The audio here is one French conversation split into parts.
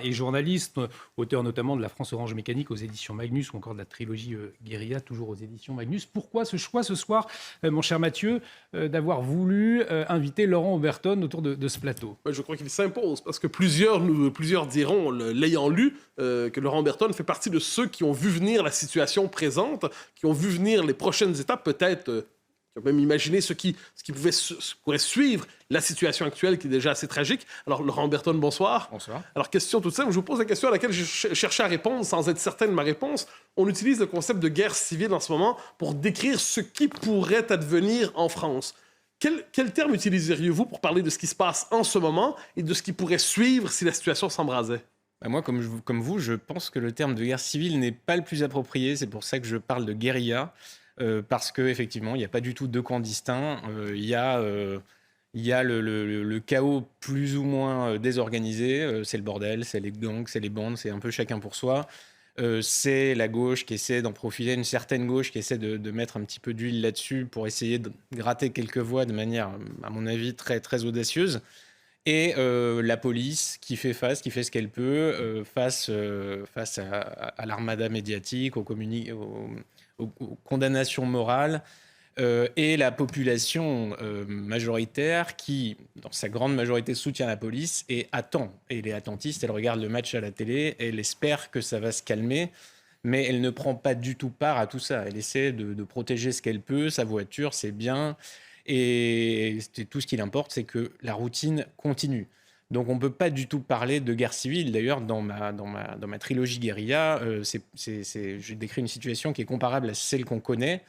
Et journaliste, auteur notamment de La France Orange Mécanique aux éditions Magnus ou encore de la trilogie Guérilla, toujours aux éditions Magnus. Pourquoi ce choix ce soir, mon cher Mathieu, d'avoir voulu inviter Laurent Oberton autour de ce plateau? Ouais, je crois qu'il s'impose parce que plusieurs diront, l'ayant lu, que Laurent Oberton fait partie de ceux qui ont vu venir la situation présente, qui ont vu venir les prochaines étapes, peut-être qui ont même imaginé ce qui pourrait suivre la situation actuelle qui est déjà assez tragique. Alors, Laurent Oberton, bonsoir. Bonsoir. Alors, question toute simple, je vous pose la question à laquelle je cherchais à répondre sans être certain de ma réponse. On utilise le concept de guerre civile en ce moment pour décrire ce qui pourrait advenir en France. Quel terme utiliseriez-vous pour parler de ce qui se passe en ce moment et de ce qui pourrait suivre si la situation s'embrasait? Moi, comme vous, je pense que le terme de guerre civile n'est pas le plus approprié. C'est pour ça que je parle de guérilla. Parce qu'effectivement, il n'y a pas du tout deux camps distincts. Il y a le chaos plus ou moins désorganisé. C'est le bordel, c'est les gangs, c'est les bandes, c'est un peu chacun pour soi. C'est la gauche qui essaie d'en profiter, une certaine gauche qui essaie de mettre un petit peu d'huile là-dessus pour essayer de gratter quelques voix de manière, à mon avis, très, très audacieuse. Et la police qui fait ce qu'elle peut face à l'armada médiatique, aux condamnations morales, et la population majoritaire qui, dans sa grande majorité, soutient la police et attend. Et elle est attentiste, elle regarde le match à la télé, elle espère que ça va se calmer, mais elle ne prend pas du tout part à tout ça. Elle essaie de protéger ce qu'elle peut, sa voiture, ses biens, et tout ce qui l'importe, c'est que la routine continue. Donc on ne peut pas du tout parler de guerre civile. D'ailleurs, dans ma trilogie Guérilla, j'ai décrit une situation qui est comparable à celle qu'on connaît,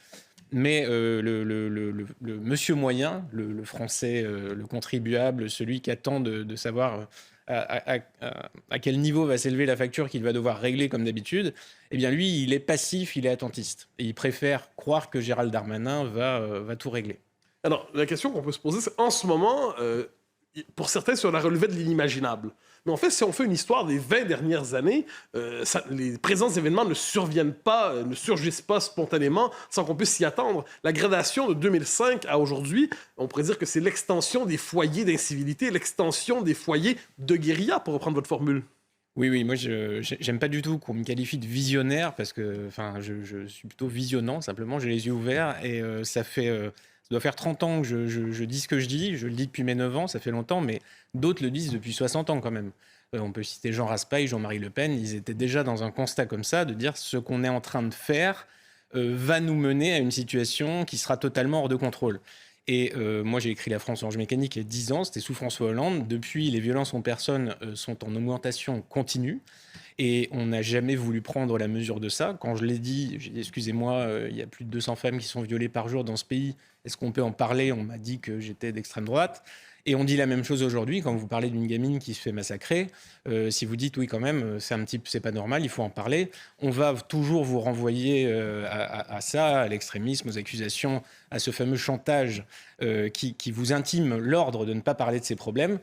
mais le monsieur moyen, le français, le contribuable, celui qui attend de savoir à quel niveau va s'élever la facture qu'il va devoir régler comme d'habitude, eh bien lui, il est passif, il est attentiste. Et il préfère croire que Gérald Darmanin va tout régler. Alors, la question qu'on peut se poser, c'est en ce moment, pour certains, c'est on a relevé de l'inimaginable. Mais en fait, si on fait une histoire des 20 dernières années, les présents événements ne surviennent pas, ne surgissent pas spontanément sans qu'on puisse s'y attendre. La gradation de 2005 à aujourd'hui, on pourrait dire que c'est l'extension des foyers d'incivilité, l'extension des foyers de guérilla, pour reprendre votre formule. Oui, moi, j'aime pas du tout qu'on me qualifie de visionnaire parce que je suis plutôt visionnant, simplement, j'ai les yeux ouverts et ça doit faire 30 ans que je dis ce que je dis. Je le dis depuis mes 9 ans, ça fait longtemps, mais d'autres le disent depuis 60 ans quand même. On peut citer Jean Raspail, Jean-Marie Le Pen. Ils étaient déjà dans un constat comme ça, de dire ce qu'on est en train de faire va nous mener à une situation qui sera totalement hors de contrôle. Et moi, j'ai écrit La France Orange Mécanique il y a 10 ans, c'était sous François Hollande. Depuis, les violences en personne sont en augmentation continue. Et on n'a jamais voulu prendre la mesure de ça. Quand je l'ai dit, j'ai dit, excusez-moi, il y a plus de 200 femmes qui sont violées par jour dans ce pays. Est-ce qu'on peut en parler? On m'a dit que j'étais d'extrême droite. Et on dit la même chose aujourd'hui quand vous parlez d'une gamine qui se fait massacrer. Si vous dites oui, quand même, c'est pas normal, il faut en parler. On va toujours vous renvoyer à ça, à l'extrémisme, aux accusations, à ce fameux chantage qui vous intime l'ordre de ne pas parler de ces problèmes.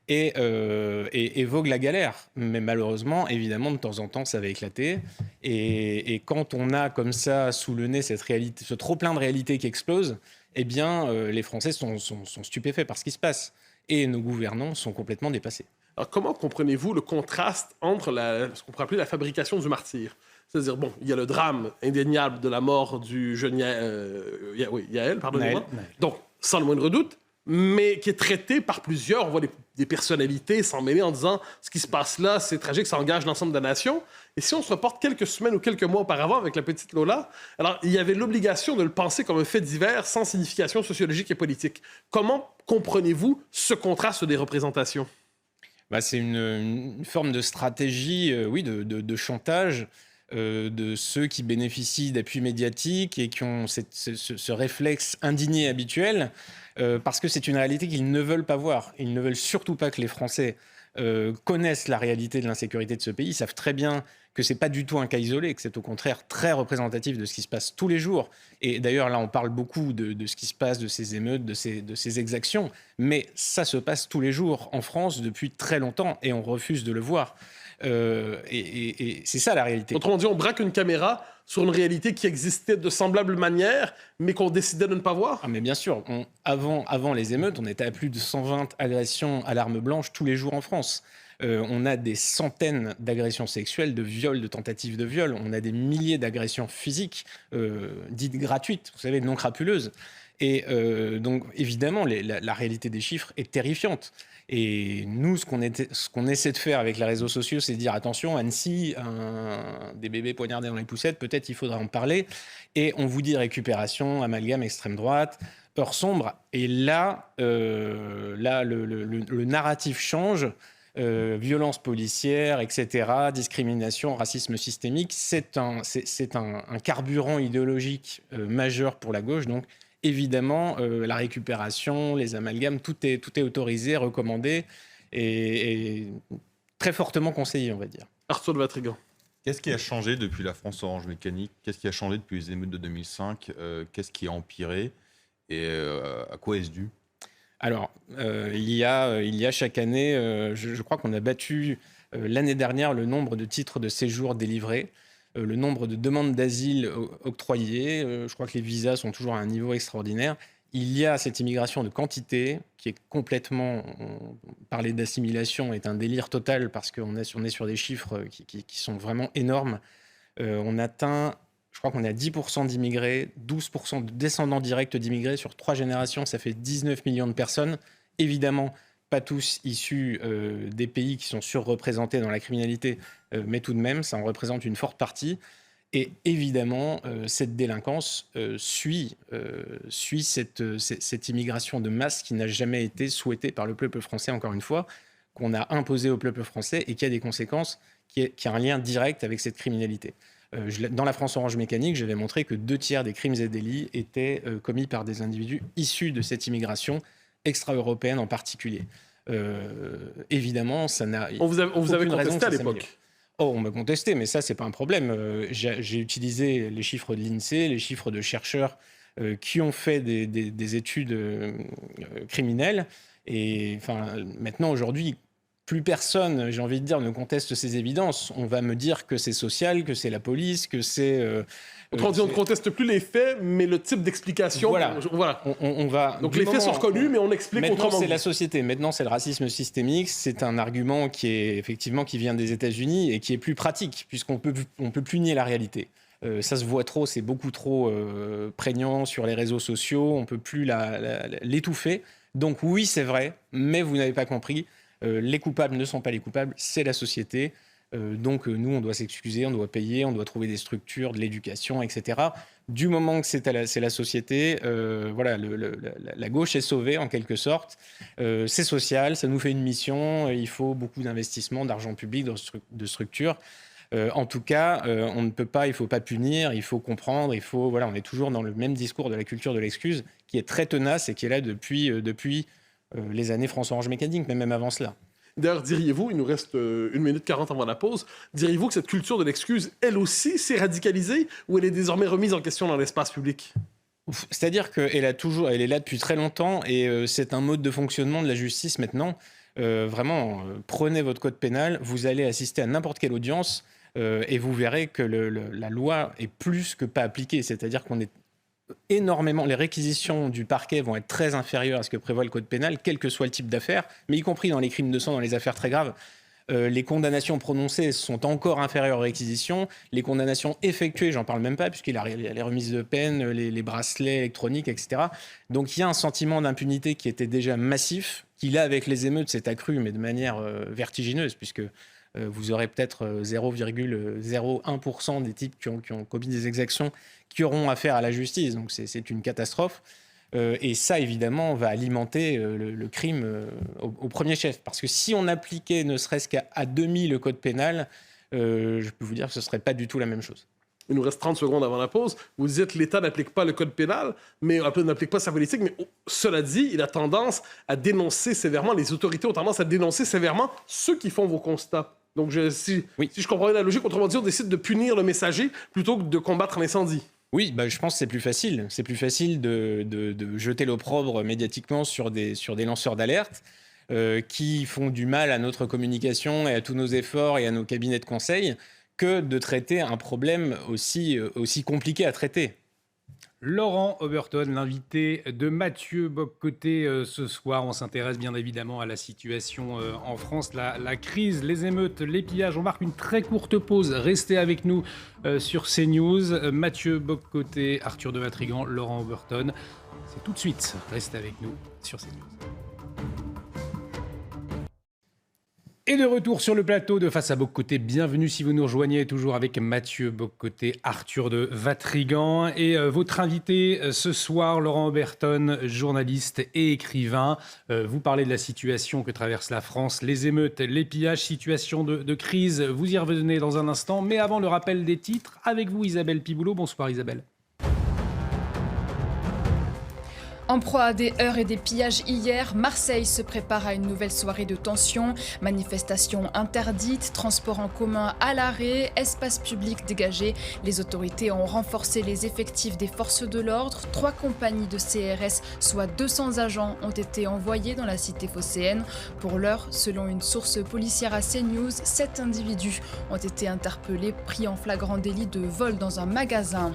Et vogue la galère. Mais malheureusement, évidemment, de temps en temps, ça va éclater. Et quand on a comme ça sous le nez cette réalité, ce trop-plein de réalité qui explose, eh bien, les Français sont stupéfaits par ce qui se passe. Et nos gouvernants sont complètement dépassés. Alors, comment comprenez-vous le contraste entre ce qu'on pourrait appeler la fabrication du martyr? C'est-à-dire, bon, il y a le drame indéniable de la mort du jeune Yael, pardonnez-moi. Donc, sans le moindre doute, mais qui est traité par plusieurs. On voit des personnalités s'en mêler en disant ce qui se passe là, c'est tragique, ça engage l'ensemble de la nation. Et si on se reporte quelques semaines ou quelques mois auparavant avec la petite Lola, alors il y avait l'obligation de le penser comme un fait divers sans signification sociologique et politique. Comment comprenez-vous ce contraste des représentations? C'est une forme de stratégie, oui, de chantage de ceux qui bénéficient d'appui médiatique et qui ont ce réflexe indigné habituel, parce que c'est une réalité qu'ils ne veulent pas voir. Ils ne veulent surtout pas que les Français connaissent la réalité de l'insécurité de ce pays. Ils savent très bien que c'est pas du tout un cas isolé, que c'est au contraire très représentatif de ce qui se passe tous les jours. Et d'ailleurs, là, on parle beaucoup de ce qui se passe, de ces émeutes, de ces exactions. Mais ça se passe tous les jours en France depuis très longtemps et on refuse de le voir. Et c'est ça la réalité. Autrement dit, on braque une caméra sur une réalité qui existait de semblable manière, mais qu'on décidait de ne pas voir? Ah mais bien sûr, avant les émeutes, on était à plus de 120 agressions à l'arme blanche tous les jours en France. on a des centaines d'agressions sexuelles, de viols, de tentatives de viol. On a des milliers d'agressions physiques dites gratuites, vous savez, non crapuleuses. Et donc, évidemment, la réalité des chiffres est terrifiante. Et nous, ce qu'on essaie de faire avec les réseaux sociaux, c'est de dire attention, Annecy, des bébés poignardés dans les poussettes, peut-être il faudra en parler. Et on vous dit récupération, amalgame, extrême droite, heure sombre. Et là, le narratif change. Violence policière, etc., discrimination, racisme systémique, c'est un carburant idéologique majeur pour la gauche. Donc, évidemment, la récupération, les amalgames, tout est autorisé, recommandé et très fortement conseillé, on va dire. Arthur de Vatrigan. Qu'est-ce qui a changé depuis la France Orange Mécanique? Qu'est-ce qui a changé depuis les émeutes de 2005? Qu'est-ce qui a empiré? Et à quoi est-ce dû? Alors, il y a chaque année, je crois qu'on a battu l'année dernière le nombre de titres de séjour délivrés, le nombre de demandes d'asile octroyées. Je crois que les visas sont toujours à un niveau extraordinaire. Il y a cette immigration de quantité qui est complètement... Parler d'assimilation est un délire total parce qu'on est sur des chiffres qui sont vraiment énormes. On atteint... Je crois qu'on est à 10% d'immigrés, 12% de descendants directs d'immigrés sur 3 générations. Ça fait 19 millions de personnes. Évidemment, pas tous issus des pays qui sont surreprésentés dans la criminalité, mais tout de même, ça en représente une forte partie. Et évidemment, cette délinquance suit cette immigration de masse qui n'a jamais été souhaitée par le peuple français, encore une fois, qu'on a imposée au peuple français et qui a des conséquences, qui a un lien direct avec cette criminalité. Dans la France Orange Mécanique, j'avais montré que 2 tiers des crimes et délits étaient commis par des individus issus de cette immigration extra-européenne en particulier. Évidemment, ça n'a... On vous avait contesté à l'époque. Oh, on m'a contesté, mais ça, c'est pas un problème. J'ai utilisé les chiffres de l'INSEE, les chiffres de chercheurs qui ont fait des études criminelles. Et maintenant, aujourd'hui, plus personne, j'ai envie de dire, ne conteste ces évidences. On va me dire que c'est social, que c'est la police, que c'est... Autrement dit, on ne conteste plus les faits, mais le type d'explication... Voilà. On va... Donc les faits sont reconnus, mais on explique maintenant, autrement. C'est la société. Maintenant, c'est le racisme systémique. C'est un argument qui vient des États-Unis et qui est plus pratique, puisqu'on peut plus nier la réalité. Ça se voit trop, c'est beaucoup trop prégnant sur les réseaux sociaux. On ne peut plus l'étouffer. Donc oui, c'est vrai, mais vous n'avez pas compris. Les coupables ne sont pas les coupables, c'est la société. Donc nous, on doit s'excuser, on doit payer, on doit trouver des structures, de l'éducation, etc. Du moment que c'est la société, la gauche est sauvée en quelque sorte. C'est social, ça nous fait une mission, il faut beaucoup d'investissement, d'argent public, de structures. En tout cas, on ne peut pas, il ne faut pas punir, il faut comprendre, on est toujours dans le même discours de la culture de l'excuse qui est très tenace et qui est là depuis les années France Orange Mécanique, mais même avant cela. D'ailleurs, diriez-vous, il nous reste 1 minute 40 avant la pause, diriez-vous que cette culture de l'excuse, elle aussi, s'est radicalisée ou elle est désormais remise en question dans l'espace public? C'est-à-dire qu'elle est là depuis très longtemps et c'est un mode de fonctionnement de la justice maintenant. Prenez votre code pénal, vous allez assister à n'importe quelle audience et vous verrez que la loi est plus que pas appliquée. C'est-à-dire qu'on est énormément, les réquisitions du parquet vont être très inférieures à ce que prévoit le code pénal, quel que soit le type d'affaires, mais y compris dans les crimes de sang, dans les affaires très graves. Les condamnations prononcées sont encore inférieures aux réquisitions. Les condamnations effectuées, j'en parle même pas, puisqu'il y a les remises de peine, les bracelets électroniques, etc. Donc il y a un sentiment d'impunité qui était déjà massif, qui là, avec les émeutes, s'est accru, mais de manière vertigineuse, puisque vous aurez peut-être 0,01% des types qui ont commis des exactions qui auront affaire à la justice. Donc c'est une catastrophe. Et ça, évidemment, va alimenter le crime au premier chef. Parce que si on appliquait ne serait-ce qu'à demi le code pénal, je peux vous dire que ce ne serait pas du tout la même chose. Il nous reste 30 secondes avant la pause. Vous dites que l'État n'applique pas le code pénal, mais n'applique pas sa politique. Mais cela dit, il a tendance à dénoncer sévèrement, les autorités ont tendance à dénoncer sévèrement ceux qui font vos constats. Donc, si je comprends bien la logique, autrement dit, on décide de punir le messager plutôt que de combattre l'incendie. Oui, je pense que c'est plus facile. C'est plus facile de jeter l'opprobre médiatiquement sur des lanceurs d'alerte qui font du mal à notre communication et à tous nos efforts et à nos cabinets de conseil que de traiter un problème aussi compliqué à traiter. Laurent Oberton, l'invité de Mathieu Bock-Côté ce soir. On s'intéresse bien évidemment à la situation en France, la crise, les émeutes, les pillages. On marque une très courte pause. Restez avec nous sur CNews. Mathieu Bock-Côté, Arthur de Vatrigan, Laurent Oberton. C'est tout de suite. Restez avec nous sur CNews. Et de retour sur le plateau de Face à Bock-Côté, bienvenue si vous nous rejoignez, toujours avec Mathieu Bock-Côté, Arthur de Vatrigan et votre invité ce soir, Laurent Oberton, journaliste et écrivain. Vous parlez de la situation que traverse la France, les émeutes, les pillages, situation de crise. Vous y revenez dans un instant, mais avant le rappel des titres, avec vous Isabelle Piboulot. Bonsoir Isabelle. En proie à des heurts et des pillages hier, Marseille se prépare à une nouvelle soirée de tension. Manifestations interdites, transports en commun à l'arrêt, espaces publics dégagés. Les autorités ont renforcé les effectifs des forces de l'ordre. 3 compagnies de CRS, soit 200 agents, ont été envoyés dans la cité phocéenne. Pour l'heure, selon une source policière à CNews, 7 individus ont été interpellés, pris en flagrant délit de vol dans un magasin.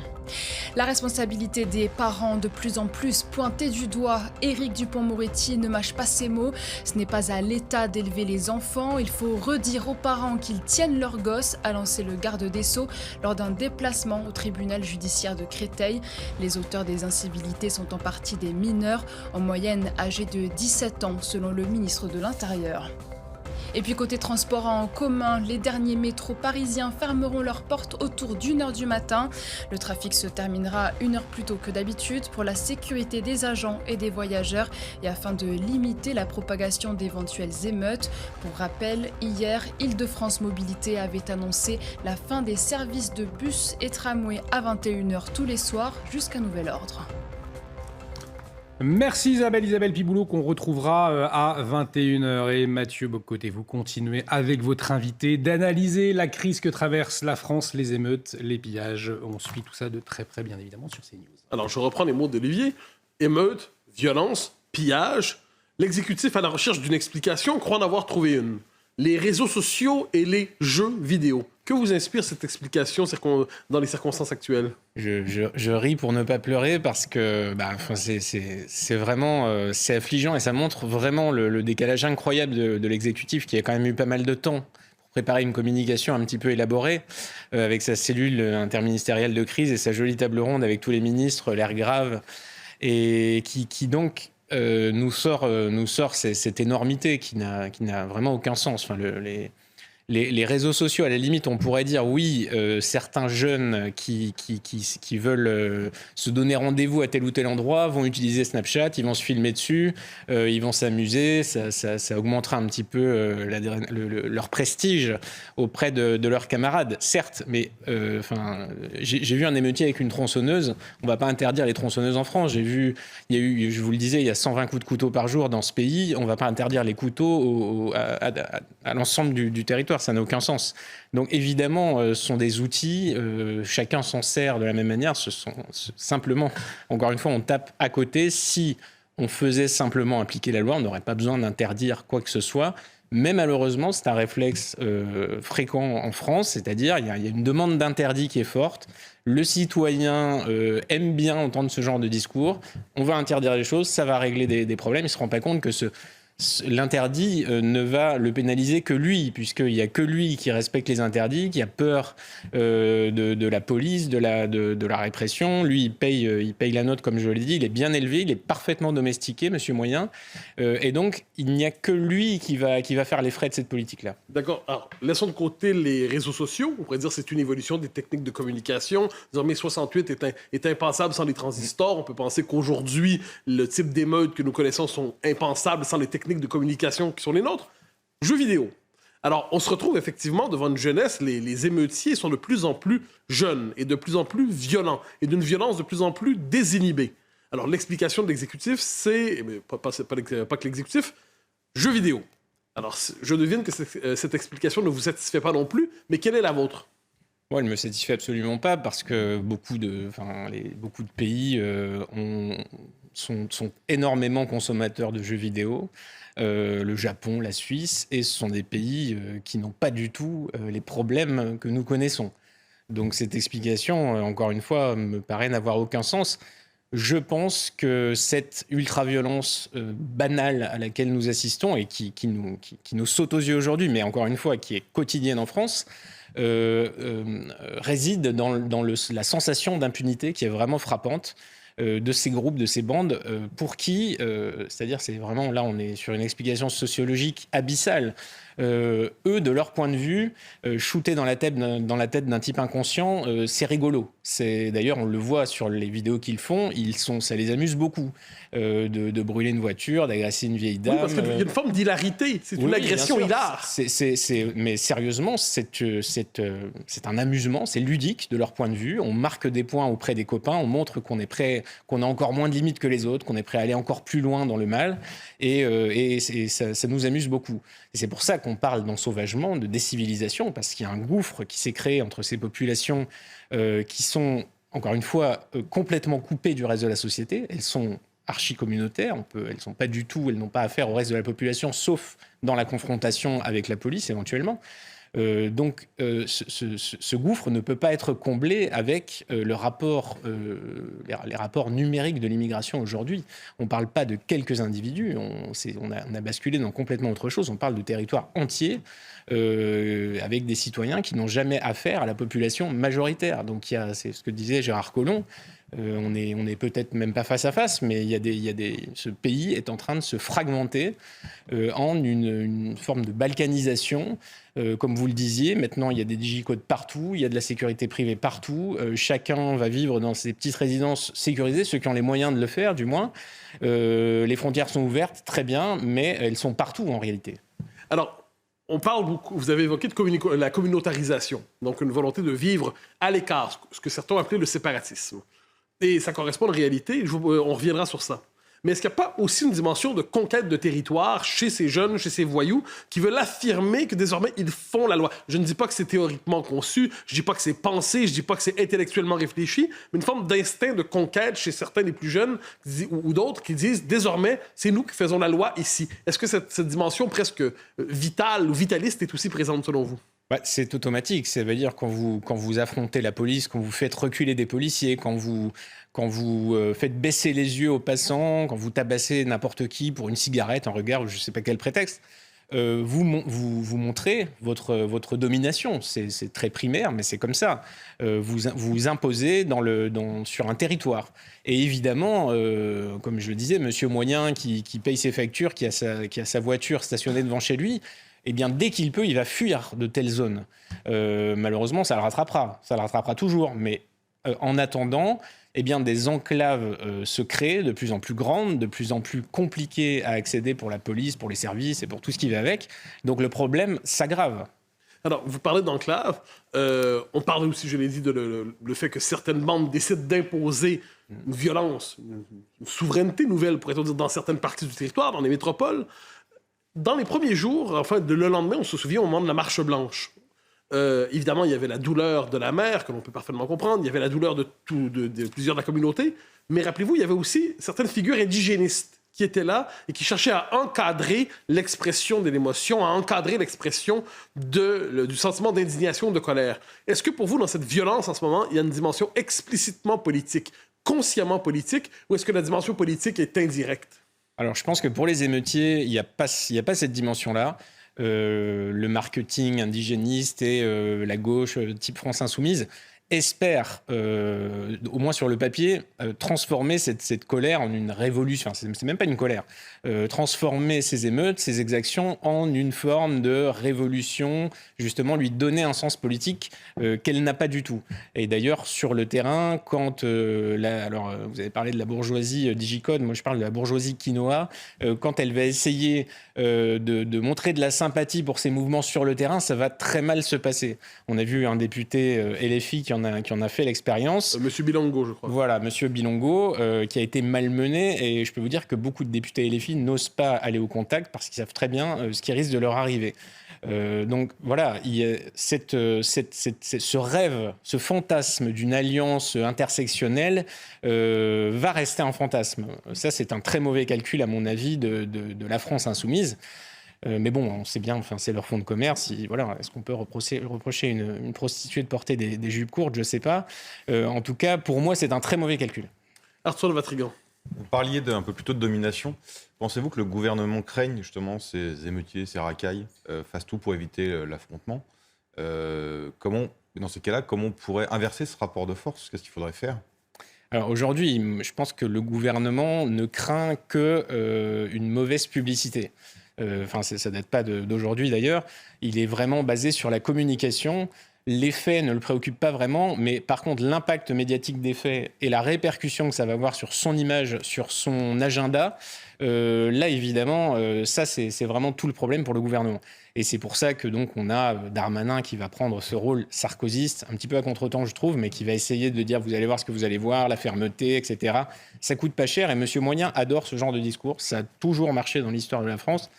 La responsabilité des parents de plus en plus pointée du doigt. Éric Dupond-Moretti ne mâche pas ses mots. Ce n'est pas à l'État d'élever les enfants. Il faut redire aux parents qu'ils tiennent leurs gosses, a lancé le garde des Sceaux lors d'un déplacement au tribunal judiciaire de Créteil. Les auteurs des incivilités sont en partie des mineurs, en moyenne âgés de 17 ans selon le ministre de l'Intérieur. Et puis côté transport en commun, les derniers métros parisiens fermeront leurs portes autour d'1h du matin. Le trafic se terminera 1 heure plus tôt que d'habitude pour la sécurité des agents et des voyageurs et afin de limiter la propagation d'éventuelles émeutes. Pour rappel, hier, Île-de-France Mobilité avait annoncé la fin des services de bus et tramway à 21h tous les soirs jusqu'à nouvel ordre. Merci Isabelle Piboulot qu'on retrouvera à 21h. Et Mathieu Bock-Côté, vous continuez avec votre invité d'analyser la crise que traverse la France, les émeutes, les pillages. On suit tout ça de très près, bien évidemment, sur CNews. Alors, je reprends les mots d'Olivier. Émeutes, violence, pillage. L'exécutif à la recherche d'une explication croit en avoir trouvé une. Les réseaux sociaux et les jeux vidéo. Que vous inspire cette explication dans les circonstances actuelles? Je ris pour ne pas pleurer parce que c'est vraiment c'est affligeant et ça montre vraiment le décalage incroyable de l'exécutif qui a quand même eu pas mal de temps pour préparer une communication un petit peu élaborée avec sa cellule interministérielle de crise et sa jolie table ronde avec tous les ministres, l'air grave, et qui donc nous sort cette énormité qui n'a vraiment aucun sens. Enfin, les réseaux sociaux, à la limite, on pourrait dire oui, certains jeunes qui veulent se donner rendez-vous à tel ou tel endroit vont utiliser Snapchat, ils vont se filmer dessus, ils vont s'amuser, ça augmentera un petit peu leur prestige auprès de leurs camarades, certes, mais j'ai vu un émeutier avec une tronçonneuse, on ne va pas interdire les tronçonneuses en France, il y a eu, je vous le disais, il y a 120 coups de couteau par jour dans ce pays, on ne va pas interdire les couteaux à l'ensemble du territoire. Ça n'a aucun sens. Donc évidemment, ce sont des outils, chacun s'en sert de la même manière. Simplement, encore une fois, on tape à côté. Si on faisait simplement appliquer la loi, on n'aurait pas besoin d'interdire quoi que ce soit. Mais malheureusement, c'est un réflexe fréquent en France, c'est-à-dire il y a une demande d'interdit qui est forte. Le citoyen aime bien entendre ce genre de discours. On va interdire les choses, ça va régler des problèmes. Il ne se rend pas compte que l'interdit ne va le pénaliser que lui, puisqu'il n'y a que lui qui respecte les interdits, qui a peur de la police, de la répression. Lui, il paye la note, comme je l'ai dit, il est bien élevé, il est parfaitement domestiqué, monsieur Moyen. Et donc, il n'y a que lui qui va faire les frais de cette politique-là. D'accord. Alors, laissons de côté les réseaux sociaux. On pourrait dire que c'est une évolution des techniques de communication. Désormais, 68 est impensable sans les transistors. On peut penser qu'aujourd'hui, le type d'émeutes que nous connaissons sont impensables sans les techniques de communication qui sont les nôtres. Jeux vidéo. Alors, on se retrouve effectivement devant une jeunesse. Les émeutiers sont de plus en plus jeunes et de plus en plus violents et d'une violence de plus en plus désinhibée. Alors, l'explication de l'exécutif, c'est... Pas que l'exécutif, jeux vidéo. Alors, je devine que cette explication ne vous satisfait pas non plus, mais quelle est la vôtre? Moi, elle ne me satisfait absolument pas parce que beaucoup de pays sont énormément consommateurs de jeux vidéo. Le Japon, la Suisse, et ce sont des pays qui n'ont pas du tout les problèmes que nous connaissons. Donc cette explication, encore une fois, me paraît n'avoir aucun sens. Je pense que cette ultra-violence banale à laquelle nous assistons et qui nous saute aux yeux aujourd'hui, mais encore une fois, qui est quotidienne en France, réside dans la sensation d'impunité qui est vraiment frappante de ces groupes, de ces bandes, pour qui, c'est-à-dire c'est vraiment, là on est sur une explication sociologique abyssale, eux, de leur point de vue, shooter dans la tête d'un type inconscient, c'est rigolo. D'ailleurs, on le voit sur les vidéos qu'ils font, ça les amuse beaucoup de brûler une voiture, d'agresser une vieille dame. Oui, parce qu'il y a une forme d'hilarité, c'est une agression hilar. Mais sérieusement, c'est un amusement, c'est ludique de leur point de vue. On marque des points auprès des copains, on montre qu'on est prêt, qu'on a encore moins de limites que les autres, qu'on est prêt à aller encore plus loin dans le mal, et ça nous amuse beaucoup. Et c'est pour ça qu'on parle d'ensauvagement, de décivilisation, parce qu'il y a un gouffre qui s'est créé entre ces populations qui sont, encore une fois, complètement coupées du reste de la société. Elles sont archi-communautaires, elles sont pas du tout, elles n'ont pas affaire au reste de la population, sauf dans la confrontation avec la police éventuellement. Donc ce gouffre ne peut pas être comblé avec les rapports numériques de l'immigration aujourd'hui. On ne parle pas de quelques individus, on a basculé dans complètement autre chose, on parle de territoires entiers avec des citoyens qui n'ont jamais affaire à la population majoritaire. Donc c'est ce que disait Gérard Collomb, on est peut-être même pas face à face, mais ce pays est en train de se fragmenter en une forme de balkanisation. Comme vous le disiez, maintenant il y a des digicodes partout, il y a de la sécurité privée partout, chacun va vivre dans ses petites résidences sécurisées, ceux qui ont les moyens de le faire du moins. Les frontières sont ouvertes, très bien, mais elles sont partout en réalité. Alors, on parle beaucoup, vous avez évoqué la communautarisation, donc une volonté de vivre à l'écart, ce que certains ont appelé le séparatisme. Et ça correspond à la réalité, on reviendra sur ça. Mais est-ce qu'il n'y a pas aussi une dimension de conquête de territoire chez ces jeunes, chez ces voyous, qui veulent affirmer que désormais ils font la loi? Je ne dis pas que c'est théoriquement conçu, je ne dis pas que c'est pensé, je ne dis pas que c'est intellectuellement réfléchi, mais une forme d'instinct de conquête chez certains des plus jeunes ou d'autres qui disent désormais c'est nous qui faisons la loi ici. Est-ce que cette dimension presque vitale ou vitaliste est aussi présente selon vous? C'est automatique, ça veut dire quand vous affrontez la police, quand vous faites reculer des policiers, quand vous faites baisser les yeux aux passants, quand vous tabassez n'importe qui pour une cigarette, un regard, je ne sais pas quel prétexte, vous montrez votre domination. C'est très primaire, mais c'est comme ça. Vous imposez sur un territoire. Et évidemment, comme je le disais, monsieur moyen qui paye ses factures, qui a sa voiture stationnée devant chez lui, eh bien, dès qu'il peut, il va fuir de telles zones. Malheureusement, ça le rattrapera toujours. Mais en attendant, eh bien, des enclaves se créent de plus en plus grandes, de plus en plus compliquées à accéder pour la police, pour les services et pour tout ce qui va avec. Donc le problème s'aggrave. Alors, vous parlez d'enclaves. On parle aussi, je l'ai dit, de le fait que certaines bandes décident d'imposer une violence, une souveraineté nouvelle, pourrait-on dire, dans certaines parties du territoire, dans les métropoles. Dans les premiers jours, enfin, le lendemain, on se souvient au moment de la Marche blanche. Évidemment, il y avait la douleur de la mère, que l'on peut parfaitement comprendre. Il y avait la douleur de plusieurs de la communauté. Mais rappelez-vous, il y avait aussi certaines figures indigénistes qui étaient là et qui cherchaient à encadrer l'expression de l'émotion, à encadrer l'expression du sentiment d'indignation, de colère. Est-ce que pour vous, dans cette violence en ce moment, il y a une dimension explicitement politique, consciemment politique, ou est-ce que la dimension politique est indirecte? Alors, je pense que pour les émeutiers, il n'y a pas cette dimension-là. Le marketing indigéniste et la gauche type France Insoumise espèrent, au moins sur le papier, transformer cette colère en une révolution. Enfin, c'est même pas une colère. Transformer ces émeutes, ces exactions en une forme de révolution, justement lui donner un sens politique qu'elle n'a pas du tout. Et d'ailleurs, sur le terrain, quand alors vous avez parlé de la bourgeoisie digicode, moi je parle de la bourgeoisie quinoa, quand elle va essayer de montrer de la sympathie pour ces mouvements sur le terrain, ça va très mal se passer. On a vu un député LFI qui en a fait l'expérience. Monsieur Bilongo, je crois. Voilà, monsieur Bilongo, qui a été malmené, et je peux vous dire que beaucoup de députés LFI n'osent pas aller au contact parce qu'ils savent très bien ce qui risque de leur arriver. Donc voilà, il y a ce rêve, ce fantasme d'une alliance intersectionnelle va rester un fantasme. Ça, c'est un très mauvais calcul, à mon avis, de la France insoumise. Mais bon, on sait bien, c'est leur fonds de commerce. Voilà, est-ce qu'on peut reprocher une prostituée de porter des jupes courtes? Je ne sais pas. En tout cas, pour moi, c'est un très mauvais calcul. Arthur de Vatrigan. Vous parliez un peu plus tôt de domination. Pensez-vous que le gouvernement craigne justement ces émeutiers, ces racailles, fasse tout pour éviter l'affrontement? Dans ces cas-là, comment on pourrait inverser ce rapport de force? Qu'est-ce qu'il faudrait faire? Alors aujourd'hui, je pense que le gouvernement ne craint qu'une mauvaise publicité. Ça date pas d'aujourd'hui d'ailleurs. Il est vraiment basé sur la communication. Les faits ne le préoccupent pas vraiment, mais par contre, l'impact médiatique des faits et la répercussion que ça va avoir sur son image, sur son agenda, là, évidemment, ça, c'est vraiment tout le problème pour le gouvernement. Et c'est pour ça que donc on a Darmanin qui va prendre ce rôle sarkozyste, un petit peu à contre-temps, je trouve, mais qui va essayer de dire vous allez voir ce que vous allez voir, la fermeté, etc. Ça coûte pas cher et M. Moyen adore ce genre de discours. Ça a toujours marché dans l'histoire de la France.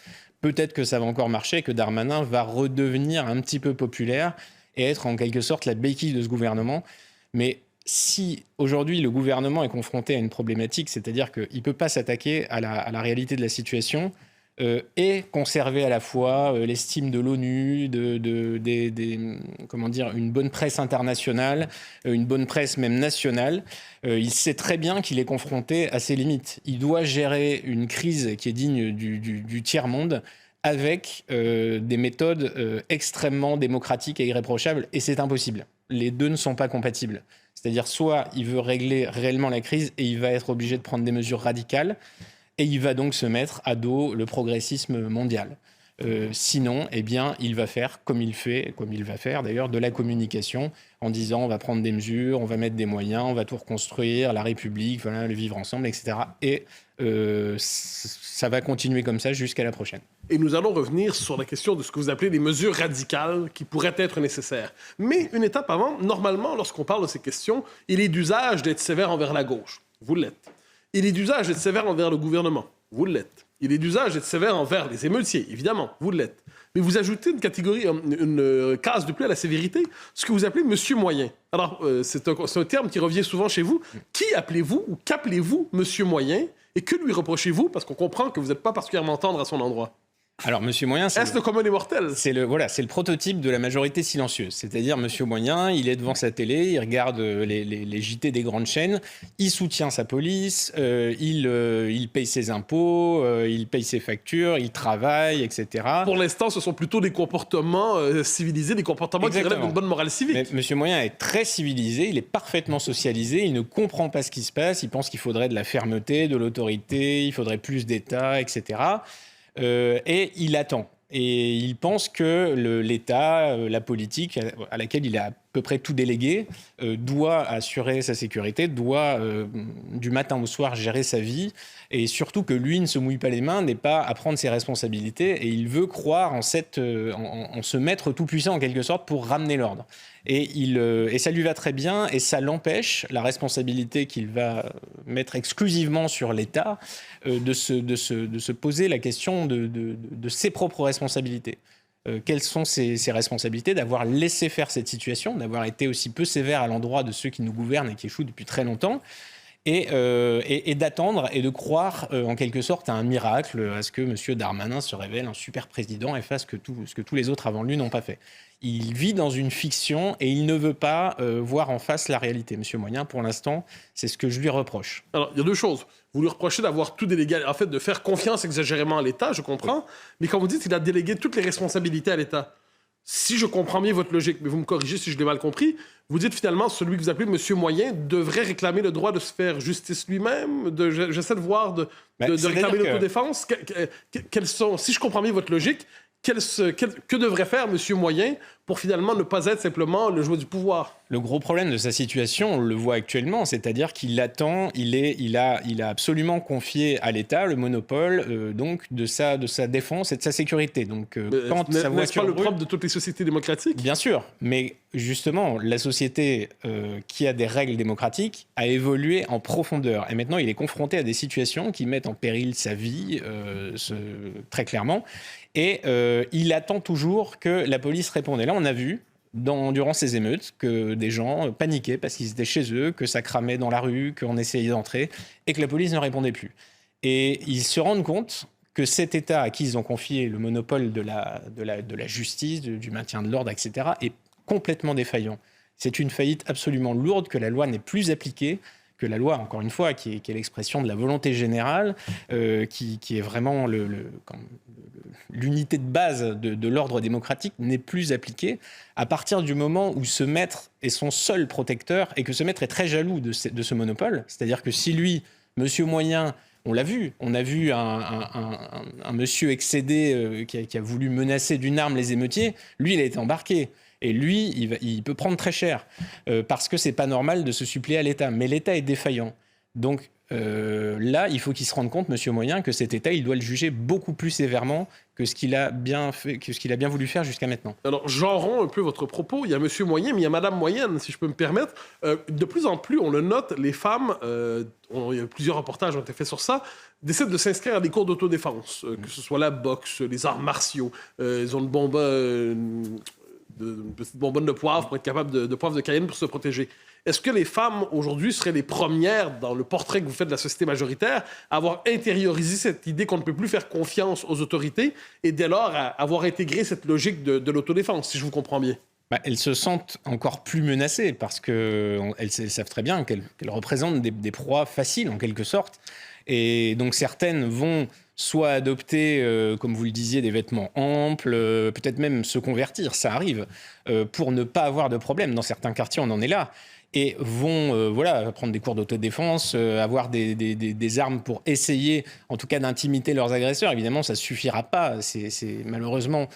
Peut-être que ça va encore marcher et que Darmanin va redevenir un petit peu populaire et être en quelque sorte la béquille de ce gouvernement. Mais si aujourd'hui le gouvernement est confronté à une problématique, c'est-à-dire qu'il ne peut pas s'attaquer à la réalité de la situation et conserver à la fois l'estime de l'ONU, une bonne presse internationale, une bonne presse même nationale, il sait très bien qu'il est confronté à ses limites. Il doit gérer une crise qui est digne du tiers-monde avec des méthodes extrêmement démocratiques et irréprochables, et c'est impossible. Les deux ne sont pas compatibles. C'est-à-dire, soit il veut régler réellement la crise et il va être obligé de prendre des mesures radicales, et il va donc se mettre à dos le progressisme mondial. Sinon, eh bien, il va faire comme il va faire d'ailleurs, de la communication en disant on va prendre des mesures, on va mettre des moyens, on va tout reconstruire, la République, voilà, le vivre ensemble, etc. Et ça va continuer comme ça jusqu'à la prochaine. Et nous allons revenir sur la question de ce que vous appelez les mesures radicales qui pourraient être nécessaires. Mais une étape avant, normalement, lorsqu'on parle de ces questions, il est d'usage d'être sévère envers la gauche. Vous l'êtes. Il est d'usage d'être sévère envers le gouvernement. Vous l'êtes. Il est d'usage d'être sévère envers les émeutiers. Évidemment, vous l'êtes. Mais vous ajoutez une catégorie, une case de plus à la sévérité, ce que vous appelez Monsieur Moyen. Alors, c'est un terme qui revient souvent chez vous. Qui appelez-vous ou qu'appelez-vous Monsieur Moyen? Et que lui reprochez-vous? Parce qu'on comprend que vous n'êtes pas particulièrement tendre à son endroit. Alors, M. Moyen, est-ce le commun des mortels? C'est le prototype de la majorité silencieuse. C'est-à-dire, M. Moyen, il est devant sa télé, il regarde les JT des grandes chaînes, il soutient sa police, il paye ses impôts, il paye ses factures, il travaille, etc. Pour l'instant, ce sont plutôt des comportements civilisés, des comportements qui relèvent d'une bonne morale civique. Mais M. Moyen est très civilisé, il est parfaitement socialisé, il ne comprend pas ce qui se passe, il pense qu'il faudrait de la fermeté, de l'autorité, il faudrait plus d'État, etc. Et il attend. Et il pense que l'État, la politique, à laquelle il a à peu près tout délégué, doit assurer sa sécurité, doit du matin au soir gérer sa vie, et surtout que lui ne se mouille pas les mains, n'est pas à prendre ses responsabilités, et il veut croire en ce maître tout-puissant en quelque sorte pour ramener l'ordre. Et ça lui va très bien, et ça l'empêche, la responsabilité qu'il va mettre exclusivement sur l'État, de se poser la question de ses propres responsabilités. Quelles sont ses responsabilités d'avoir laissé faire cette situation, d'avoir été aussi peu sévère à l'endroit de ceux qui nous gouvernent et qui échouent depuis très longtemps, et d'attendre et de croire en quelque sorte à un miracle, à ce que M. Darmanin se révèle un super président et fasse ce que tous les autres avant lui n'ont pas fait. Il vit dans une fiction et il ne veut pas voir en face la réalité. M. Moyen, pour l'instant, c'est ce que je lui reproche. Alors, il y a deux choses. Vous lui reprochez d'avoir tout délégué, en fait, de faire confiance exagérément à l'État, je comprends. Oui. Mais quand vous dites qu'il a délégué toutes les responsabilités à l'État, si je comprends bien votre logique, mais vous me corrigez si je l'ai mal compris, vous dites finalement celui que vous appelez M. Moyen devrait réclamer le droit de se faire justice lui-même, j'essaie de voir, de réclamer l'autodéfense. Si je comprends bien votre logique, que devrait faire M. Moyen pour finalement ne pas être simplement le jouet du pouvoir? Le gros problème de sa situation, on le voit actuellement, c'est-à-dire qu'il attend, il a absolument confié à l'État le monopole donc de sa défense et de sa sécurité. Donc quand sa voiture n'est-ce pas le propre de toutes les sociétés démocratiques? Bien sûr, mais justement, la société qui a des règles démocratiques a évolué en profondeur. Et maintenant, il est confronté à des situations qui mettent en péril sa vie, très clairement. Et il attend toujours que la police réponde. Et là, on a vu, durant ces émeutes, que des gens paniquaient parce qu'ils étaient chez eux, que ça cramait dans la rue, qu'on essayait d'entrer, et que la police ne répondait plus. Et ils se rendent compte que cet État à qui ils ont confié le monopole de la justice, du maintien de l'ordre, etc., est complètement défaillant. C'est une faillite absolument lourde que la loi n'est plus appliquée, que la loi, encore une fois, qui est l'expression de la volonté générale, qui est vraiment l'unité de base de l'ordre démocratique, n'est plus appliquée à partir du moment où ce maître est son seul protecteur et que ce maître est très jaloux de ce monopole. C'est-à-dire que si lui, monsieur Moyen, on l'a vu, on a vu un monsieur excédé qui a voulu menacer d'une arme les émeutiers, lui, il a été embarqué. Et lui, il peut prendre très cher parce que c'est pas normal de se suppléer à l'État. Mais l'État est défaillant. Donc là, il faut qu'il se rende compte, monsieur Moyen, que cet État, il doit le juger beaucoup plus sévèrement que ce qu'il a bien fait, que ce qu'il a bien voulu faire jusqu'à maintenant. Alors, j'enromps un peu votre propos. Il y a monsieur Moyen, mais il y a madame Moyenne, si je peux me permettre. De plus en plus, on le note, les femmes, il y a plusieurs reportages ont été faits sur ça, décident de s'inscrire à des cours d'autodéfense, que ce soit la boxe, les arts martiaux. Ils ont une petite bonbonne de poivre pour être capable de poivre de Cayenne pour se protéger. Est-ce que les femmes, aujourd'hui, seraient les premières, dans le portrait que vous faites de la société majoritaire, à avoir intériorisé cette idée qu'on ne peut plus faire confiance aux autorités et dès lors à avoir intégré cette logique de l'autodéfense, si je vous comprends bien? Elles se sentent encore plus menacées parce qu'elles savent très bien qu'elles représentent des proies faciles, en quelque sorte. Et donc certaines vont soit adopter, comme vous le disiez, des vêtements amples, peut-être même se convertir, ça arrive, pour ne pas avoir de problème. Dans certains quartiers, on en est là. Et vont prendre des cours d'autodéfense, avoir des armes pour essayer, en tout cas, d'intimider leurs agresseurs. Évidemment, ça ne suffira pas. C'est malheureusement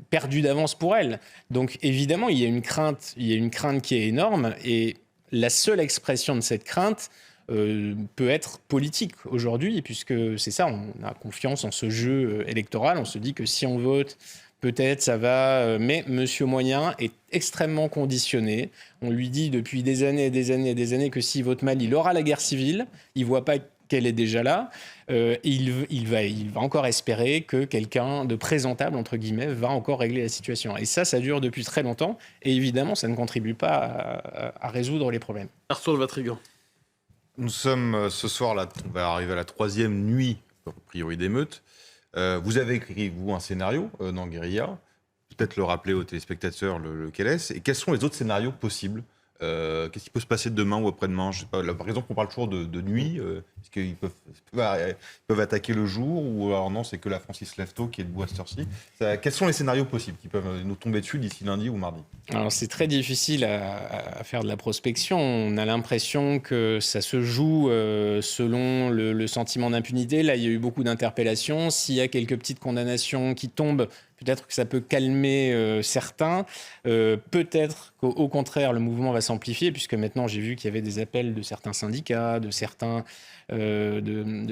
perdu d'avance pour elles. Donc, évidemment, il y a une crainte qui est énorme. Et la seule expression de cette crainte peut être politique aujourd'hui, puisque c'est ça, on a confiance en ce jeu électoral. On se dit que si on vote, peut-être ça va, mais monsieur Moyen est extrêmement conditionné. On lui dit depuis des années et des années et des années que s'il vote mal, il aura la guerre civile. Il ne voit pas qu'elle est déjà là. Il va encore espérer que quelqu'un de présentable, entre guillemets, va encore régler la situation. Et ça dure depuis très longtemps. Et évidemment, ça ne contribue pas à résoudre les problèmes. Arthur de Vatrigan. Nous sommes ce soir, là, on va arriver à la 3e nuit, a priori, d'émeutes. Vous avez écrit, vous, un scénario dans Guérilla. Peut-être le rappeler aux téléspectateurs lequel est. Et quels sont les autres scénarios possibles? Qu'est-ce qui peut se passer demain ou après-demain? Je sais pas, là, par exemple, on parle toujours de nuit. Est-ce qu'ils peuvent attaquer le jour? Ou alors non, c'est que la Francis lève tôt qui est debout à cette heure-ci. Quels sont les scénarios possibles qui peuvent nous tomber dessus d'ici lundi ou mardi? Alors, c'est très difficile à faire de la prospection. On a l'impression que ça se joue selon le sentiment d'impunité. Là, il y a eu beaucoup d'interpellations. S'il y a quelques petites condamnations qui tombent, peut-être que ça peut calmer certains. Peut-être qu'au contraire, le mouvement va s'amplifier, puisque maintenant, j'ai vu qu'il y avait des appels de certains syndicats, de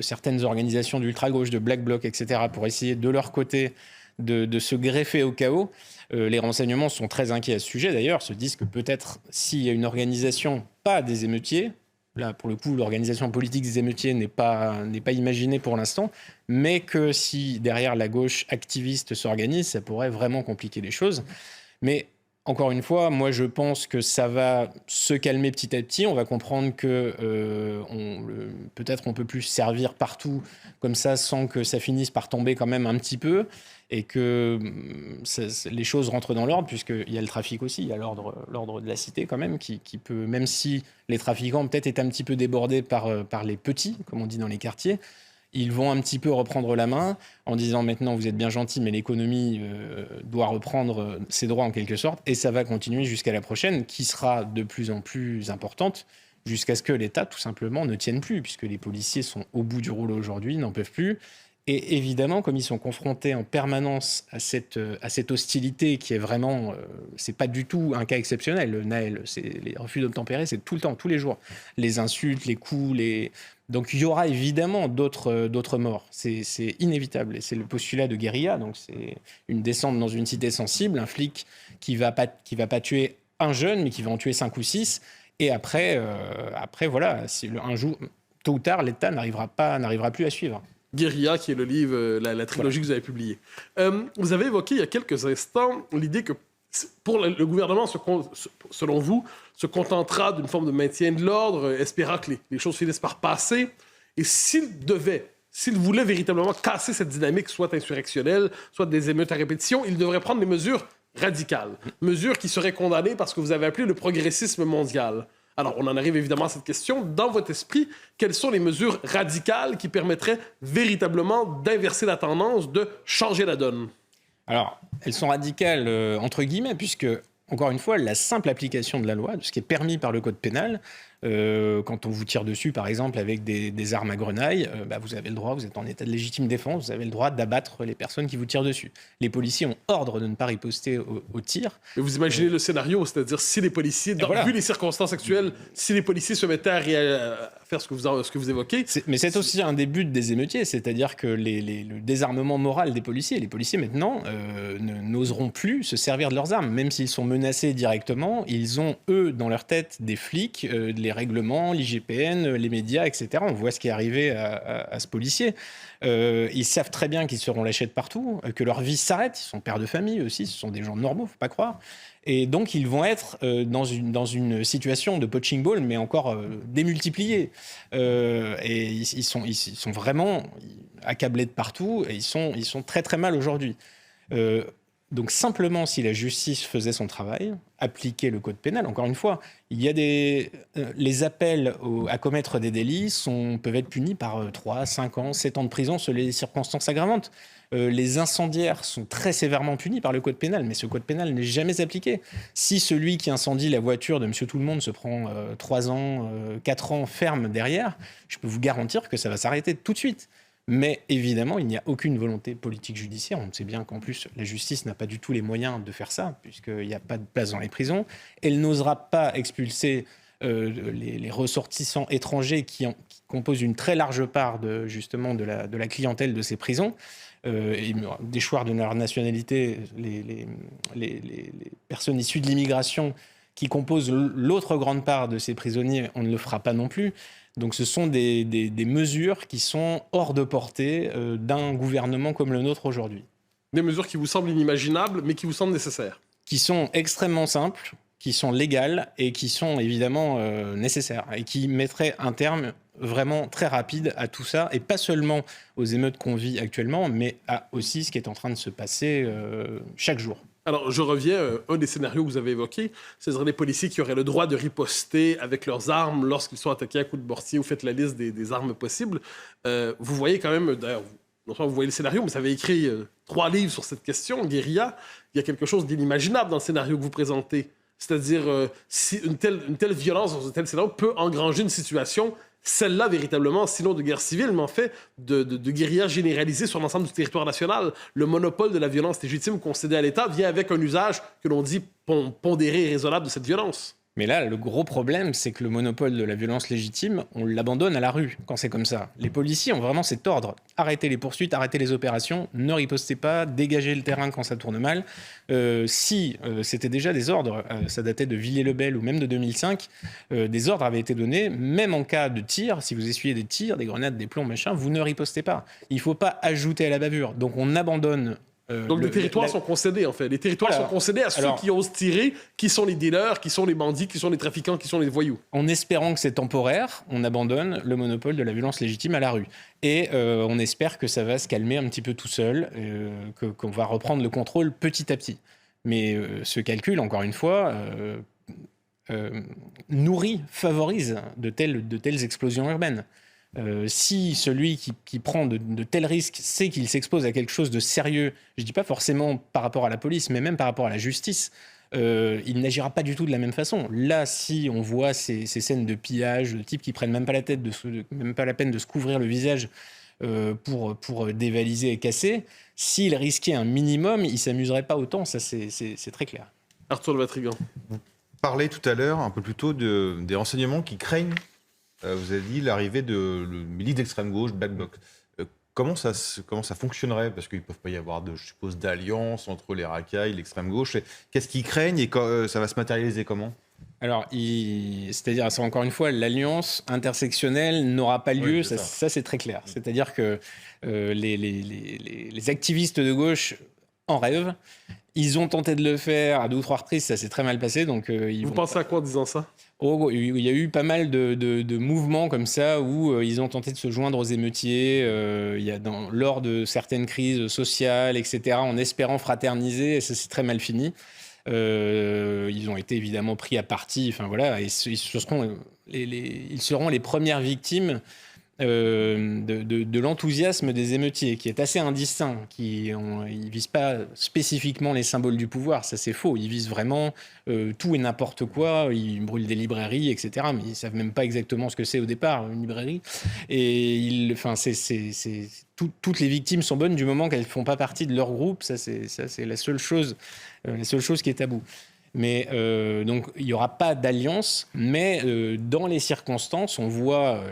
certaines organisations d'ultra-gauche, de Black Bloc, etc., pour essayer de leur côté de se greffer au chaos. Les renseignements sont très inquiets à ce sujet, d'ailleurs, se disent que peut-être s'il y a une organisation, pas des émeutiers, là, pour le coup, l'organisation politique des émeutiers n'est pas imaginée pour l'instant, mais que si derrière la gauche activiste s'organise, ça pourrait vraiment compliquer les choses. Mais encore une fois, moi, je pense que ça va se calmer petit à petit. On va comprendre que peut-être on peut plus servir partout comme ça sans que ça finisse par tomber quand même un petit peu et que les choses rentrent dans l'ordre, puisqu'il y a le trafic aussi, il y a l'ordre de la cité quand même, qui peut, même si les trafiquants peut-être est un petit peu débordés par les petits, comme on dit dans les quartiers, ils vont un petit peu reprendre la main en disant maintenant vous êtes bien gentils, mais l'économie doit reprendre ses droits en quelque sorte, et ça va continuer jusqu'à la prochaine, qui sera de plus en plus importante, jusqu'à ce que l'État tout simplement ne tienne plus, puisque les policiers sont au bout du rouleau aujourd'hui, n'en peuvent plus. Et évidemment, comme ils sont confrontés en permanence à cette hostilité qui est vraiment, c'est pas du tout un cas exceptionnel, le Naël, les refus d'obtempérer, c'est tout le temps, tous les jours. Les insultes, les coups, donc il y aura évidemment d'autres morts, c'est inévitable. Et c'est le postulat de Guérilla, donc c'est une descente dans une cité sensible, un flic qui va pas tuer un jeune, mais qui va en tuer 5 ou 6. Et après voilà, un jour, tôt ou tard, l'État n'arrivera plus à suivre. Guérilla, qui est le livre, la trilogie que vous avez publiée. Vous avez évoqué il y a quelques instants l'idée que pour le gouvernement, selon vous, se contentera d'une forme de maintien de l'ordre, espérant que les choses finissent par passer. Et s'il devait s'il voulait véritablement casser cette dynamique, soit insurrectionnelle, soit des émeutes à répétition, il devrait prendre des mesures radicales. Mesures qui seraient condamnées par ce que vous avez appelé le progressisme mondial. Alors, on en arrive évidemment à cette question. Dans votre esprit, quelles sont les mesures radicales qui permettraient véritablement d'inverser la tendance, de changer la donne? Alors, elles sont radicales, entre guillemets, puisque, encore une fois, la simple application de la loi, de ce qui est permis par le code pénal, quand on vous tire dessus, par exemple, avec des armes à grenaille, vous avez le droit, vous êtes en état de légitime défense, vous avez le droit d'abattre les personnes qui vous tirent dessus. Les policiers ont ordre de ne pas riposter au tir. Mais vous imaginez le scénario, c'est-à-dire si les policiers, vu les circonstances actuelles, si les policiers se mettaient à faire ce que vous évoquez... Mais c'est aussi un des buts des émeutiers, c'est-à-dire que le désarmement moral des policiers, les policiers maintenant n'oseront plus se servir de leurs armes, même s'ils sont menacés directement, ils ont, eux, dans leur tête, des flics, les règlements, l'IGPN, les médias, etc. On voit ce qui est arrivé à ce policier. Ils savent très bien qu'ils seront lâchés de partout, que leur vie s'arrête. Ils sont pères de famille aussi, ce sont des gens normaux, faut pas croire. Et donc, ils vont être dans une situation de punching ball, mais encore démultipliée. Et ils sont vraiment accablés de partout et ils sont très très mal aujourd'hui. Donc simplement, si la justice faisait son travail, appliquer le code pénal, encore une fois, il y a les appels à commettre des délits peuvent être punis par 3, 5 ans, 7 ans de prison selon les circonstances aggravantes. Les incendiaires sont très sévèrement punis par le code pénal, mais ce code pénal n'est jamais appliqué. Si celui qui incendie la voiture de Monsieur Tout-le-Monde se prend 3 ans, 4 ans ferme derrière, je peux vous garantir que ça va s'arrêter tout de suite. Mais évidemment, il n'y a aucune volonté politique judiciaire. On sait bien qu'en plus, la justice n'a pas du tout les moyens de faire ça, puisqu'il n'y a pas de place dans les prisons. Elle n'osera pas expulser les ressortissants étrangers qui composent une très large part de la clientèle de ces prisons. Et déchoir de leur nationalité les personnes issues de l'immigration qui composent l'autre grande part de ces prisonniers, on ne le fera pas non plus. Donc ce sont des mesures qui sont hors de portée d'un gouvernement comme le nôtre aujourd'hui. Des mesures qui vous semblent inimaginables, mais qui vous semblent nécessaires. Qui sont extrêmement simples, qui sont légales et qui sont évidemment nécessaires et qui mettraient un terme vraiment très rapide à tout ça, et pas seulement aux émeutes qu'on vit actuellement, mais à aussi ce qui est en train de se passer chaque jour. Alors, je reviens à un des scénarios que vous avez évoqués, c'est-à-dire les policiers qui auraient le droit de riposter avec leurs armes lorsqu'ils sont attaqués à coups de mortier. Vous faites la liste des armes possibles. Vous voyez quand même, d'ailleurs, non seulement vous voyez le scénario, mais vous avez écrit 3 livres sur cette question, guérilla. Il y a quelque chose d'inimaginable dans le scénario que vous présentez. C'est-à-dire, si une telle violence dans un tel scénario peut engranger une situation, celle-là véritablement, sinon de guerre civile, mais en fait de guérilla généralisée sur l'ensemble du territoire national. Le monopole de la violence légitime concédé à l'État vient avec un usage que l'on dit pondéré et raisonnable de cette violence. Mais là, le gros problème, c'est que le monopole de la violence légitime, on l'abandonne à la rue quand c'est comme ça. Les policiers ont vraiment cet ordre. Arrêtez les poursuites, arrêtez les opérations, ne ripostez pas, dégagez le terrain quand ça tourne mal. Si c'était déjà des ordres, ça datait de Villiers-le-Bel ou même de 2005, des ordres avaient été donnés, même en cas de tir, si vous essuyez des tirs, des grenades, des plombs, machin, vous ne ripostez pas. Il ne faut pas ajouter à la bavure. Donc on abandonne... Donc les territoires sont concédés, en fait. Les territoires sont concédés à ceux qui osent tirer, qui sont les dealers, qui sont les bandits, qui sont les trafiquants, qui sont les voyous. En espérant que c'est temporaire, on abandonne le monopole de la violence légitime à la rue. Et on espère que ça va se calmer un petit peu tout seul, qu'on va reprendre le contrôle petit à petit. Mais ce calcul, encore une fois, favorise de telles explosions urbaines. Si celui qui prend de tels risques sait qu'il s'expose à quelque chose de sérieux, je ne dis pas forcément par rapport à la police, mais même par rapport à la justice, il n'agira pas du tout de la même façon. Là, si on voit ces scènes de pillage, de types qui prennent même pas la peine de se couvrir le visage pour dévaliser et casser, s'il risquait un minimum, il ne s'amuserait pas autant, ça c'est très clair. Arthur de Vatrigan. Vous parlez tout à l'heure, un peu plus tôt, des renseignements qui craignent. Vous avez dit l'arrivée de milices d'extrême gauche, Black Bloc. Comment ça fonctionnerait? Parce qu'il ne peut pas y avoir, je suppose, d'alliance entre les racailles, l'extrême gauche. Qu'est-ce qu'ils craignent et ça va se matérialiser comment? Alors, c'est-à-dire, encore une fois, l'alliance intersectionnelle n'aura pas lieu, oui, ça c'est très clair. C'est-à-dire que les activistes de gauche en rêve. Ils ont tenté de le faire à 2 ou 3 reprises, ça s'est très mal passé. Donc, Vous pensez à quoi en disant ça? Il y a eu pas mal de mouvements comme ça où ils ont tenté de se joindre aux émeutiers lors de certaines crises sociales, etc., en espérant fraterniser, et ça s'est très mal fini. Ils ont été évidemment pris à partie, enfin voilà, et ils seront les premières victimes de l'enthousiasme des émeutiers, qui est assez indistinct. Ils ne visent pas spécifiquement les symboles du pouvoir, ça c'est faux. Ils visent vraiment tout et n'importe quoi. Ils brûlent des librairies, etc. Mais ils ne savent même pas exactement ce que c'est au départ, une librairie. Et toutes les victimes sont bonnes du moment qu'elles ne font pas partie de leur groupe. Ça c'est la seule chose qui est taboue. Mais donc il n'y aura pas d'alliance, mais dans les circonstances, on voit,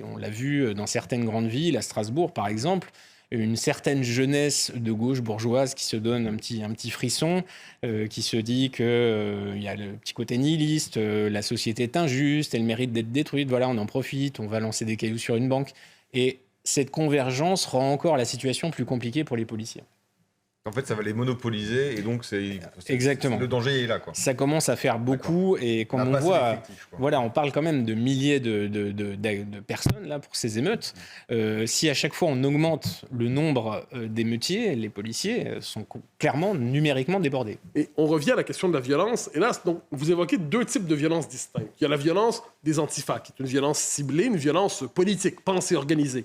on l'a vu dans certaines grandes villes, à Strasbourg par exemple, une certaine jeunesse de gauche bourgeoise qui se donne un petit frisson, qui se dit qu'il y a le petit côté nihiliste, la société est injuste, elle mérite d'être détruite, voilà, on en profite, on va lancer des cailloux sur une banque. Et cette convergence rend encore la situation plus compliquée pour les policiers. En fait, ça va les monopoliser et donc Exactement. Le danger est là, quoi. Ça commence à faire beaucoup et comme on voit, voilà, on parle quand même de milliers de personnes là pour ces émeutes. Si à chaque fois on augmente le nombre d'émeutiers, les policiers sont clairement numériquement débordés. Et on revient à la question de la violence. Et là, donc, vous évoquez 2 types de violences distinctes. Il y a la violence des antifas, qui est une violence ciblée, une violence politique, pensée, organisée.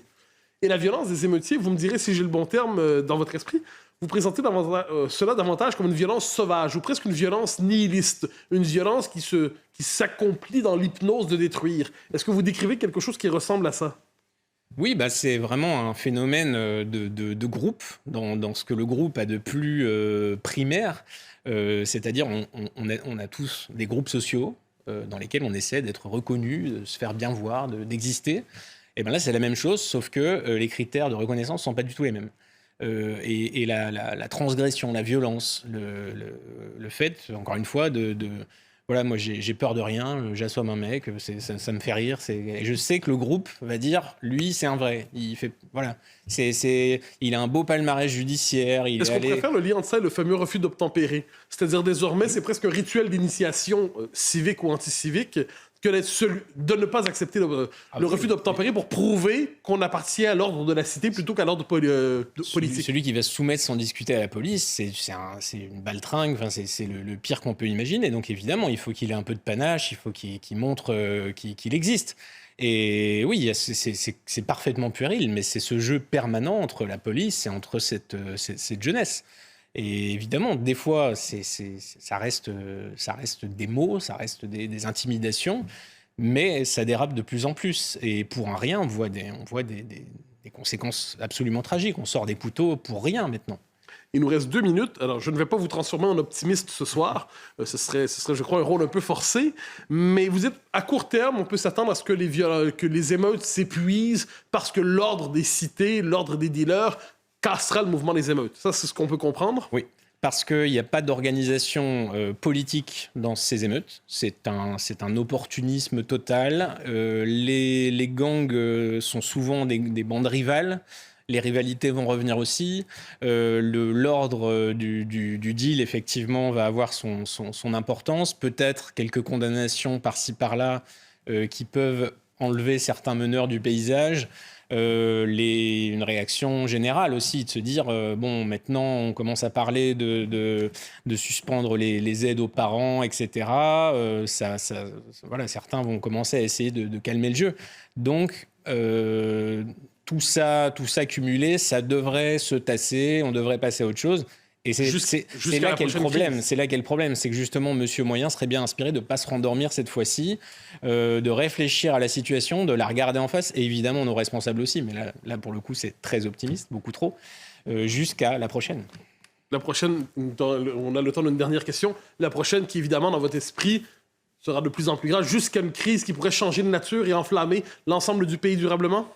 Et la violence des émeutiers, vous me direz si j'ai le bon terme dans votre esprit, vous présentez cela davantage comme une violence sauvage ou presque une violence nihiliste, une violence qui s'accomplit dans l'hypnose de détruire. Est-ce que vous décrivez quelque chose qui ressemble à ça? Oui, c'est vraiment un phénomène de groupe, dans ce que le groupe a de plus primaire. C'est-à-dire, on a tous des groupes sociaux dans lesquels on essaie d'être reconnus, de se faire bien voir, d'exister. Et bien là, c'est la même chose, sauf que les critères de reconnaissance ne sont pas du tout les mêmes. Et la transgression, la violence, le fait, encore une fois, voilà, moi j'ai peur de rien, j'assomme un mec, ça me fait rire. Et je sais que le groupe va dire, lui, c'est un vrai. Voilà, il a un beau palmarès judiciaire. Est-ce qu'on préfère le lien entre ça et le fameux refus d'obtempérer? C'est-à-dire, désormais, c'est presque un rituel d'initiation civique ou anti-civique que de ne pas accepter le refus d'obtempérer pour prouver qu'on appartient à l'ordre de la cité plutôt qu'à l'ordre politique. Celui qui va se soumettre sans discuter à la police, c'est une baltringue, c'est le pire qu'on peut imaginer. Donc évidemment, il faut qu'il ait un peu de panache, il faut qu'il montre qu'il existe. Et oui, c'est parfaitement puéril, mais c'est ce jeu permanent entre la police et entre cette jeunesse. Et évidemment, des fois, ça reste des mots, ça reste des intimidations, mais ça dérape de plus en plus. Et pour un rien, on voit des conséquences absolument tragiques. On sort des couteaux pour rien maintenant. Il nous reste 2 minutes. Alors, je ne vais pas vous transformer en optimiste ce soir. Ce serait, je crois, un rôle un peu forcé. Mais vous êtes à court terme, on peut s'attendre à ce que les émeutes s'épuisent parce que l'ordre des cités, l'ordre des dealers cassera le mouvement des émeutes. Ça, c'est ce qu'on peut comprendre? Oui, parce qu'il n'y a pas d'organisation politique dans ces émeutes. C'est un opportunisme total. Les gangs sont souvent des bandes rivales. Les rivalités vont revenir aussi. L'ordre du deal, effectivement, va avoir son importance. Peut-être quelques condamnations par-ci, par-là qui peuvent enlever certains meneurs du paysage. Une réaction générale aussi, de se dire bon, maintenant on commence à parler de suspendre les aides aux parents, etc. Voilà, certains vont commencer à essayer de calmer le jeu. Donc tout ça cumulé, ça devrait se tasser, on devrait passer à autre chose. Et c'est là qu'est le problème. C'est là qu'est le problème, c'est que justement Monsieur Moyen serait bien inspiré de ne pas se rendormir cette fois-ci, de réfléchir à la situation, de la regarder en face, et évidemment nos responsables aussi, mais là pour le coup c'est très optimiste, beaucoup trop, jusqu'à la prochaine. La prochaine, on a le temps d'une dernière question. La prochaine qui évidemment dans votre esprit sera de plus en plus grave, jusqu'à une crise qui pourrait changer de nature et enflammer l'ensemble du pays durablement?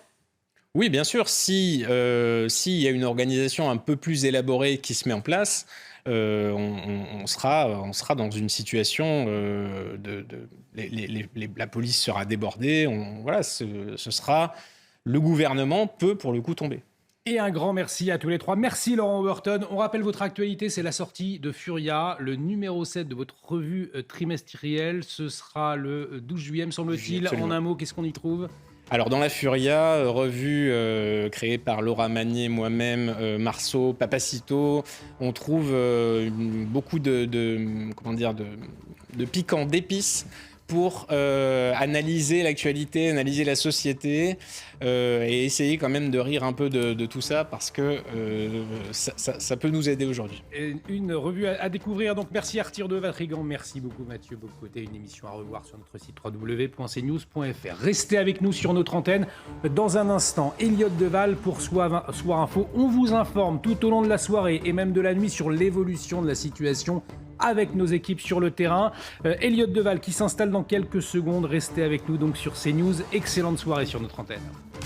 Oui, bien sûr. S'il y a une organisation un peu plus élaborée qui se met en place, on sera dans une situation la police sera débordée. Le gouvernement peut pour le coup tomber. Et un grand merci à tous les trois. Merci Laurent Overton. On rappelle votre actualité, c'est la sortie de Furia, le numéro 7 de votre revue trimestrielle. Ce sera le 12 juillet, me semble-t-il. En un mot, qu'est-ce qu'on y trouve ? Alors dans la Furia, revue créée par Laura Magnier, moi-même, Marceau, Papacito, on trouve beaucoup de piquants, d'épices pour analyser l'actualité, analyser la société et essayer quand même de rire un peu de tout ça parce que ça peut nous aider aujourd'hui. Une revue à découvrir, donc merci Arthur de Vatrigan, merci beaucoup Mathieu Bocoté, une émission à revoir sur notre site www.cnews.fr. Restez avec nous sur notre antenne. Dans un instant, Elliot Deval pour Soir Info. On vous informe tout au long de la soirée et même de la nuit sur l'évolution de la situation avec nos équipes sur le terrain. Elliot Deval qui s'installe dans quelques secondes. Restez avec nous donc sur CNews. Excellente soirée sur notre antenne.